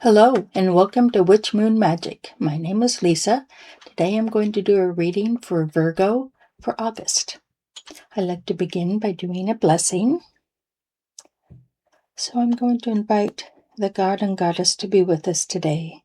Hello and welcome to Witch Moon Magic. My name is Lisa. Today I'm going to do a reading for Virgo for August. I'd like to begin by doing a blessing. So I'm going to invite the God and Goddess to be with us today.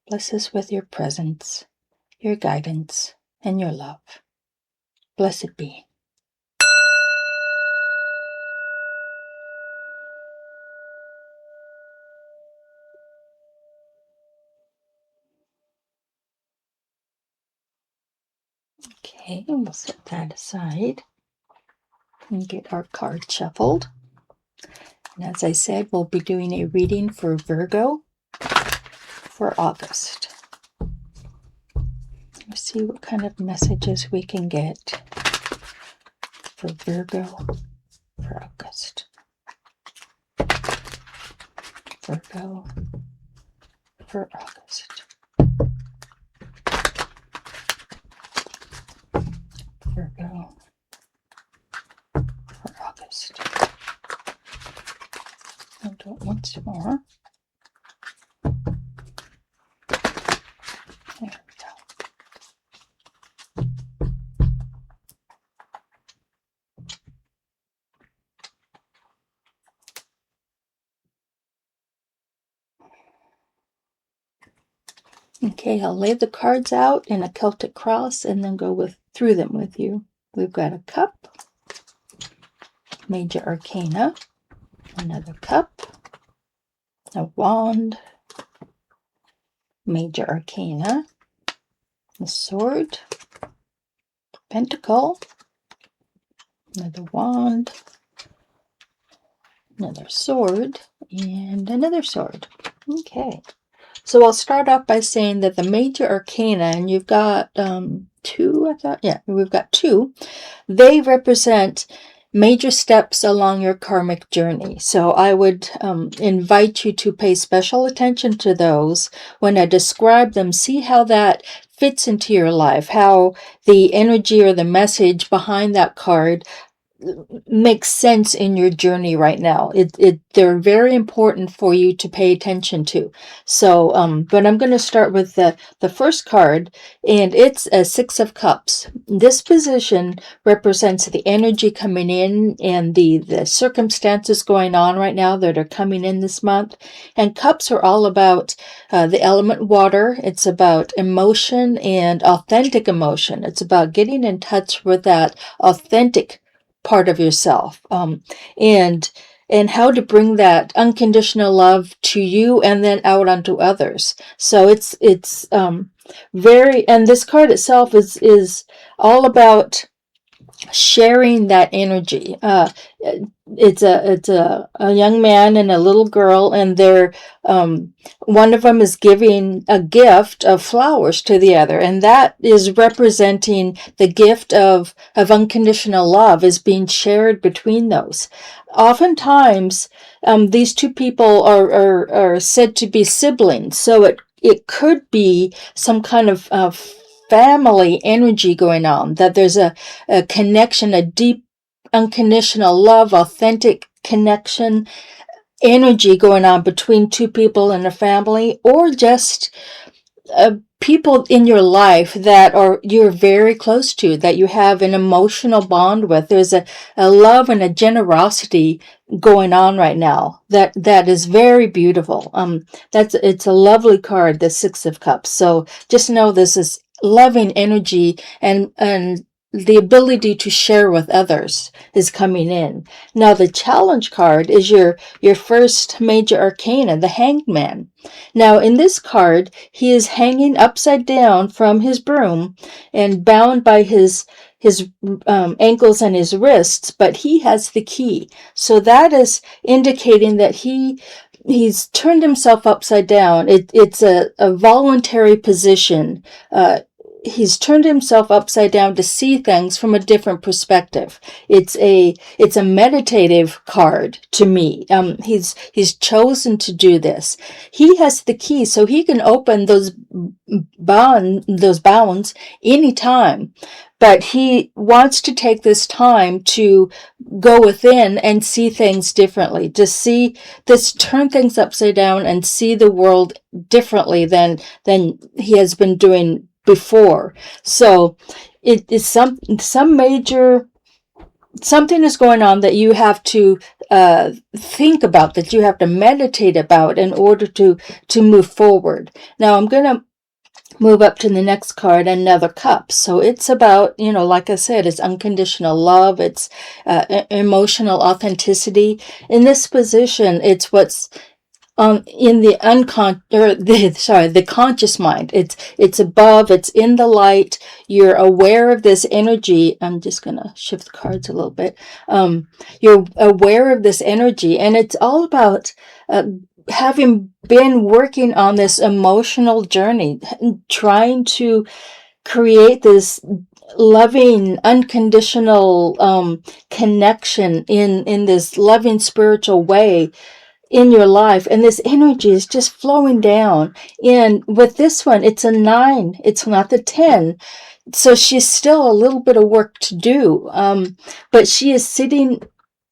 Bless us with your presence, your guidance, and your love. Blessed be. Okay, we'll set that aside and get our card shuffled. And as I said, we'll be doing a reading for Virgo for August. Let's see what kind of messages we can get for Virgo for August. Virgo for August. Virgo for August. I'll do it once more. There we go. Okay, I'll lay the cards out in a Celtic cross and then go through them with you. We've got a cup, major arcana, another cup, a wand, major arcana, a sword, pentacle, another wand, another sword, and another sword. Okay. So I'll start off by saying that the major arcana, and you've got two, I thought, yeah, we've got two. They represent major steps along your karmic journey. So I would invite you to pay special attention to those when I describe them. See how that fits into your life, how the energy or the message behind that card makes sense in your journey right now. They're very important for you to pay attention to. So, but I'm going to start with the first card, and it's a Six of Cups. This position represents the energy coming in and the circumstances going on right now that are coming in this month. And cups are all about the element water. It's about emotion and authentic emotion. It's about getting in touch with that authentic part of yourself, and how to bring that unconditional love to you and then out onto others. So it's very, and this card itself is all about sharing that energy. It's a young man and a little girl, and they're one of them is giving a gift of flowers to the other, and that is representing the gift of unconditional love is being shared between those. Oftentimes, these two people are said to be siblings, so it could be some kind of family energy going on, that there's a connection, a deep unconditional love, authentic connection, energy going on between two people in a family, or just people in your life that you're very close to, that you have an emotional bond with. There's a love and a generosity going on right now that is very beautiful. It's a lovely card, the Six of Cups. So just know this is loving energy, and the ability to share with others is coming in. Now the challenge card is your first major arcana, the Hanged Man. Now in this card, he is hanging upside down from his broom and bound by his ankles and his wrists, but he has the key. So that is indicating that he's turned himself upside down. It's a voluntary position. he's turned himself upside down to see things from a different perspective. It's a meditative card to me. He's chosen to do this. He has the key, so he can open those bounds anytime. But he wants to take this time to go within and see things differently, to see this, turn things upside down and see the world differently than he has been doing before. So it is some major, something is going on that you have to think about, that you have to meditate about in order to move forward. Now I'm going to move up to the next card, another cup. So it's about, like I said, it's unconditional love. It's emotional authenticity. In this position, it's what's in the the conscious mind. It's above, it's in the light. You're aware of this energy. I'm just going to shift the cards a little bit. You're aware of this energy, and it's all about having been working on this emotional journey, trying to create this loving, unconditional connection in this loving spiritual way in your life, and this energy is just flowing down. And with this one, it's a 9, it's not the 10, so she's still a little bit of work to do, but she is sitting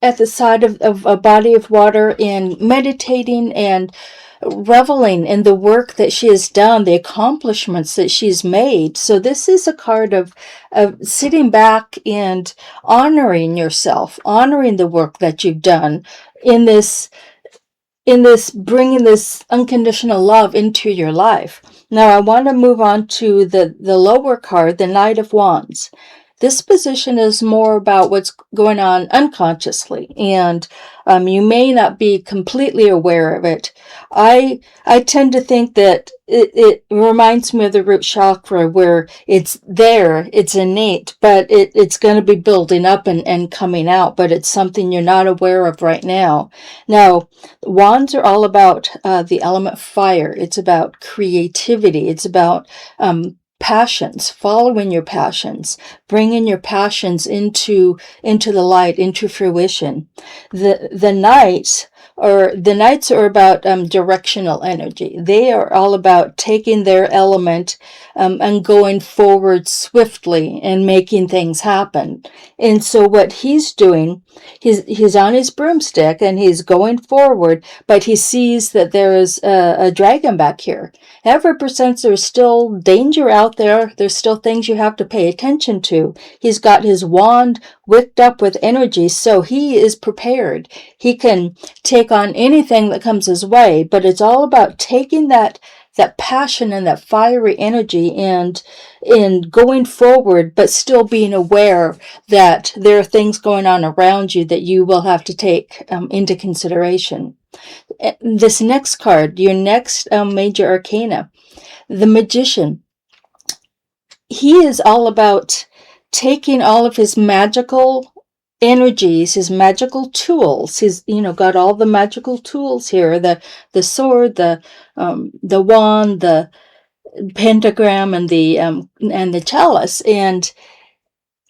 at the side of a body of water and meditating and reveling in the work that she has done, the accomplishments that she's made. So this is a card of sitting back and honoring yourself, honoring the work that you've done in this bringing this unconditional love into your life. Now I want to move on to the lower card, the Knight of Wands. This position is more about what's going on unconsciously, and you may not be completely aware of it. I tend to think that it reminds me of the root chakra, where it's there, it's innate, but it's going to be building up and coming out, but it's something you're not aware of right now. Now, wands are all about the element fire. It's about creativity. It's about passions, following your passions, bringing your passions into the light, into fruition. The knights are about directional energy. They are all about taking their element and going forward swiftly and making things happen. And so what he's doing, he's on his broomstick and he's going forward, but he sees that there is a dragon back here. That represents there's still danger out there. There's still things you have to pay attention to. He's got his wand wicked up with energy, so he is prepared. He can take on anything that comes his way, but it's all about taking that passion and that fiery energy and going forward, but still being aware that there are things going on around you that you will have to take into consideration. This next card, your next major arcana, the Magician. He is all about taking all of his magical energies, his magical tools. He's got all the magical tools here: the sword, the wand, the pentagram, and the chalice, and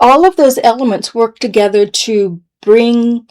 all of those elements work together to bring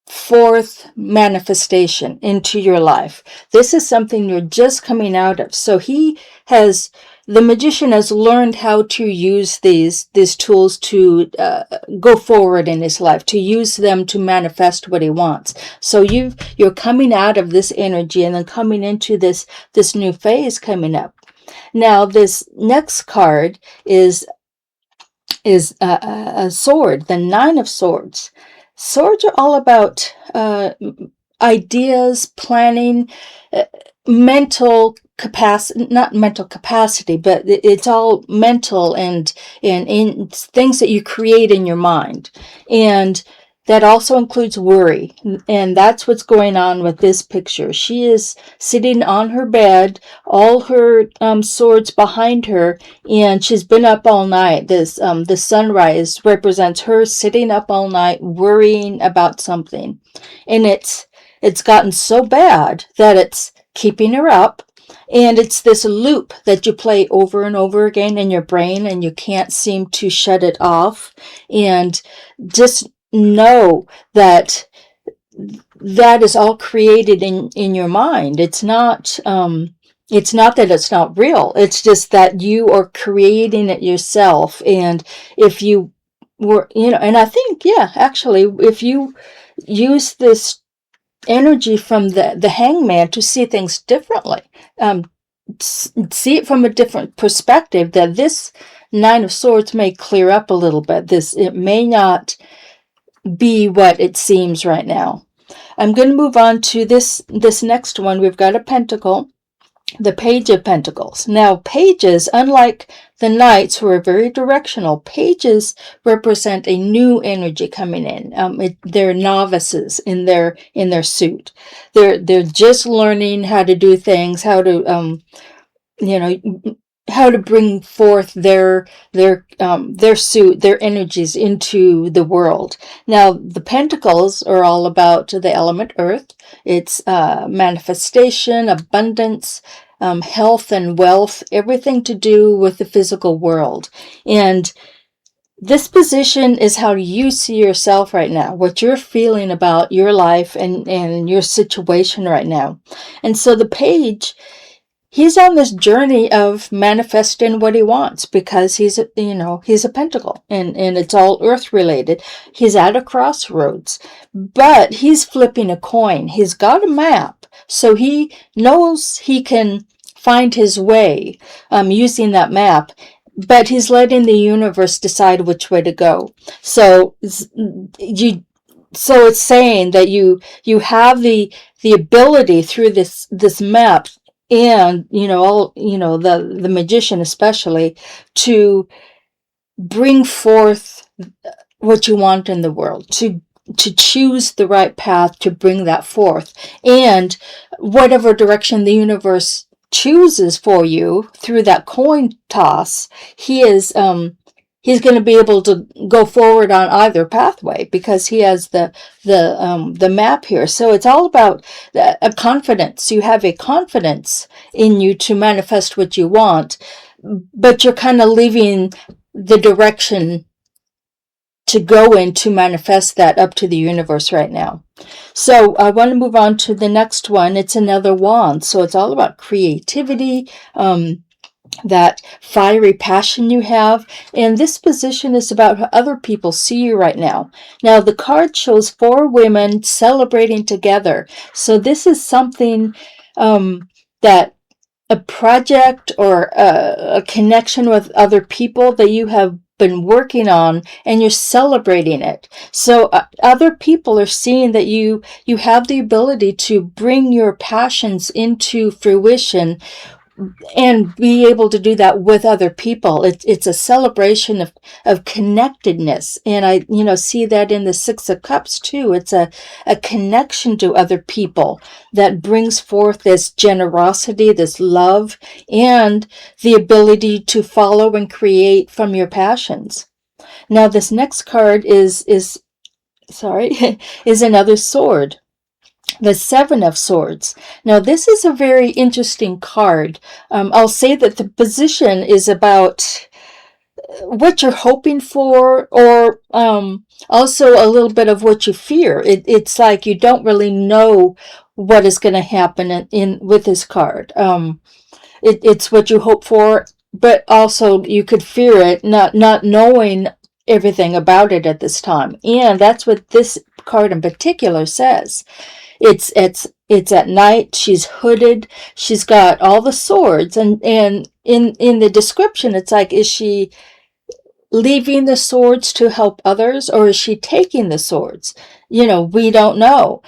forth manifestation into your life. This is something you're just coming out of. So the Magician has learned how to use these tools to go forward in his life, to use them to manifest what he wants. So you're coming out of this energy and then coming into this new phase coming up. Now this next card is a sword, the 9 of Swords. Swords are all about ideas, planning, mental capacity, not mental capacity, but it's all mental and in things that you create in your mind. And that also includes worry. And that's what's going on with this picture. She is sitting on her bed, all her swords behind her, and she's been up all night. The sunrise represents her sitting up all night worrying about something. And it's gotten so bad that it's keeping her up. And it's this loop that you play over and over again in your brain, and you can't seem to shut it off. And just know that that is all created in your mind. It's not that it's not real. It's just that you are creating it yourself. And if you were, and I think, yeah, actually, if you use this energy from the hangman to see things differently, see it from a different perspective, that this Nine of Swords may clear up a little bit. It may not be what it seems right now. I'm going to move on to this next one. We've got a pentacle, the Page of Pentacles. Now, pages, unlike the knights who are very directional, pages represent a new energy coming in. They're novices in their suit. They're just learning how to do things, how to how to bring forth their suit, their energies into the world. Now, the pentacles are all about the element earth. It's manifestation, abundance, health and wealth, everything to do with the physical world. And this position is how you see yourself right now, what you're feeling about your life and your situation right now. And so the page, he's on this journey of manifesting what he wants, because he's a pentacle, and it's all earth related. He's at a crossroads, but he's flipping a coin. He's got a map, so he knows he can find his way using that map, but he's letting the universe decide which way to go. So it's saying that you have the ability through this map, and the magician especially, to bring forth what you want in the world, to choose the right path to bring that forth. And whatever direction the universe chooses for you through that coin toss, he's going to be able to go forward on either pathway, because he has the map here. So it's all about a confidence. You have a confidence in you to manifest what you want, but you're kind of leaving the direction to go in to manifest that up to the universe right now. So I want to move on to the next one. It's another wand. So it's all about creativity, that fiery passion you have. And this position is about how other people see you right now. Now, the card shows 4 women celebrating together. So this is something that a project or a connection with other people that you have been working on, and you're celebrating it. So other people are seeing that you have the ability to bring your passions into fruition and be able to do that with other people. It's a celebration of connectedness. And I see that in the Six of Cups too. It's a connection to other people that brings forth this generosity, this love, and the ability to follow and create from your passions. Now, this next card is another sword. The Seven of Swords. Now, this is a very interesting card. I'll say that the position is about what you're hoping for, or also a little bit of what you fear. It's like you don't really know what is going to happen with this card. It's what you hope for, but also you could fear it, not knowing everything about it at this time. And that's what this card in particular says. It's at night. She's hooded. She's got all the swords, and in the description, it's like, is she leaving the swords to help others, or is she taking the swords? We don't know.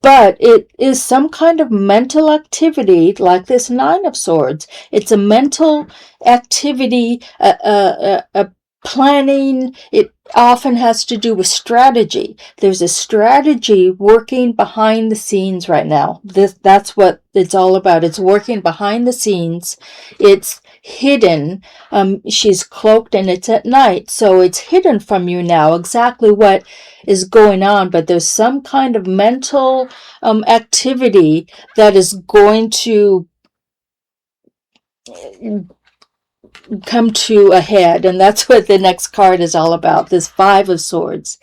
But it is some kind of mental activity, like this Nine of Swords. It's a mental activity, a planning. It often has to do with strategy. There's a strategy working behind the scenes right now. That's what it's all about. It's working behind the scenes. It's hidden. She's cloaked, and it's at night, so it's hidden from you now exactly what is going on, but there's some kind of mental activity that is going to come to a head, and that's what the next card is all about, this Five of Swords.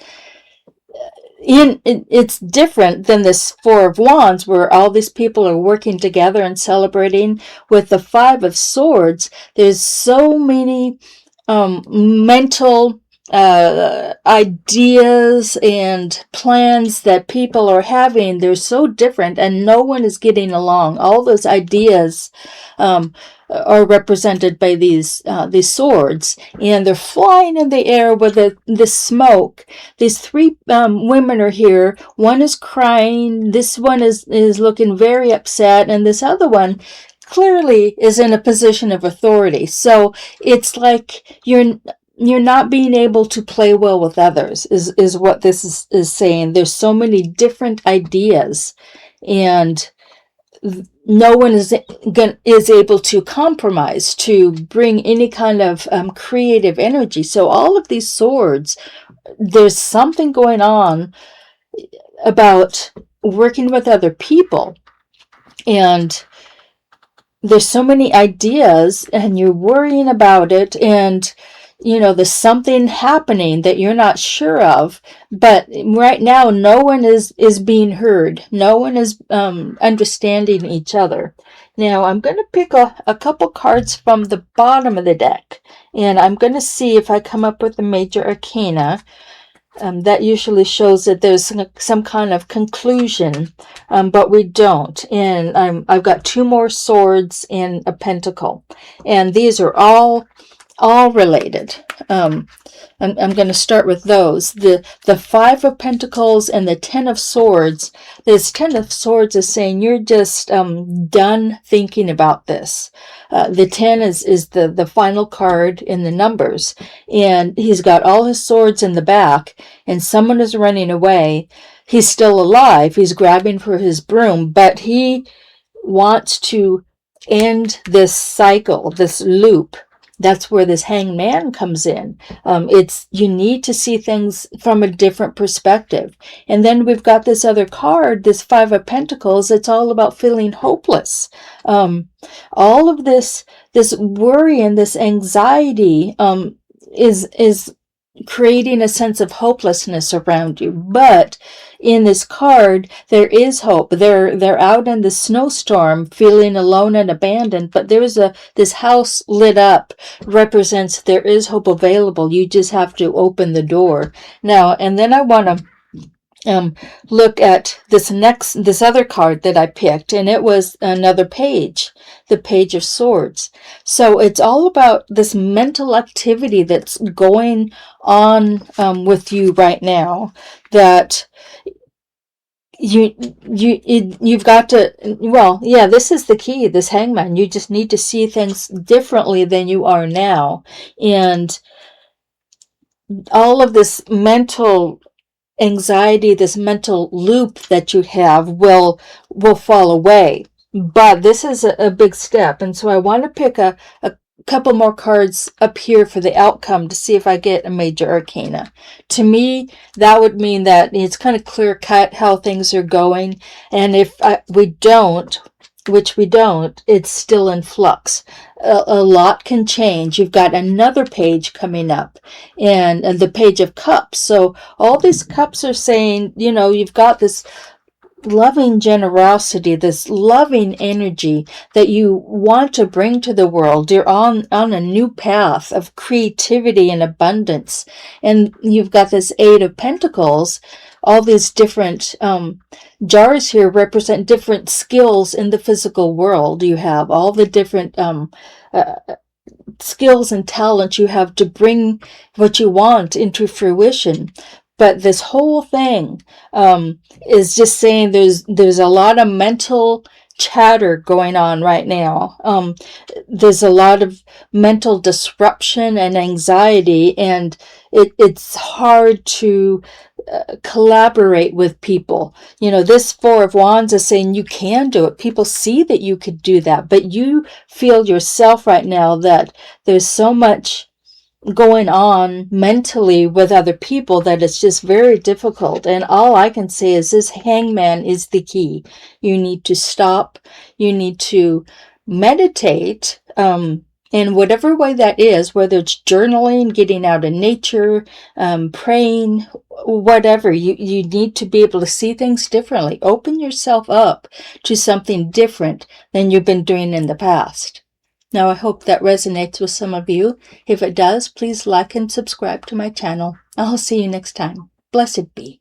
It's different than this Four of Wands, where all these people are working together and celebrating. With the Five of Swords, there's so many mental ideas and plans that people are having. They're so different, and no one is getting along. All those ideas are represented by these swords, and they're flying in the air with the smoke. These three women are here. One is crying. This one is looking very upset, and this other one clearly is in a position of authority. So it's like you're not being able to play well with others, is what this is saying. There's so many different ideas, and no one is able to compromise, to bring any kind of creative energy. So all of these swords, there's something going on about working with other people, and there's so many ideas, and you're worrying about it, and there's something happening that you're not sure of, but right now no one is being heard. No one is understanding each other. Now I'm going to pick a couple cards from the bottom of the deck, and I'm going to see if I come up with a major arcana. That usually shows that there's some kind of conclusion, but we don't. And I've got two more swords and a pentacle, and these are all related. I'm going to start with those. The Five of Pentacles and the Ten of Swords. This Ten of Swords is saying you're just done thinking about this. The 10 is the final card in the numbers, and he's got all his swords in the back, and someone is running away. He's still alive. He's grabbing for his broom, but he wants to end this cycle, this loop. That's where this Hanged Man comes in. You need to see things from a different perspective. And then we've got this other card, this Five of Pentacles. It's all about feeling hopeless. All of this worry and this anxiety is creating a sense of hopelessness around you. But in this card, there is hope. They're out in the snowstorm, feeling alone and abandoned, but there's this house lit up, represents there is hope available. You just have to open the door. Now, and then I want to look at this other card that I picked, and it was another page, the Page of Swords. So it's all about this mental activity that's going on with you right now, that you've got to, this is the key, this Hangman. You just need to see things differently than you are now, and all of this mental anxiety, this mental loop that you have will fall away. But this is a big step, and so I want to pick a couple more cards up here for the outcome to see if I get a major arcana. To me, that would mean that it's kind of clear cut how things are going, and if we don't, which we don't, it's still in flux. A lot can change. You've got another page coming up, and the Page of Cups. So all these cups are saying, you've got this loving generosity, this loving energy that you want to bring to the world. You're on a new path of creativity and abundance. And you've got this Eight of Pentacles. All these different jars here represent different skills in the physical world. You have all the different skills and talents you have to bring what you want into fruition. But this whole thing is just saying there's a lot of mental chatter going on right now. There's a lot of mental disruption and anxiety, and it's hard to collaborate with people. This Four of Wands is saying you can do it. People see that you could do that, but you feel yourself right now that there's so much going on mentally with other people that it's just very difficult. And all I can say is this Hangman is the key. You need to stop. You need to meditate, in whatever way that is, whether it's journaling, getting out in nature, praying, whatever. You need to be able to see things differently. Open yourself up to something different than you've been doing in the past. Now, I hope that resonates with some of you. If it does, please like and subscribe to my channel. I'll see you next time. Blessed be.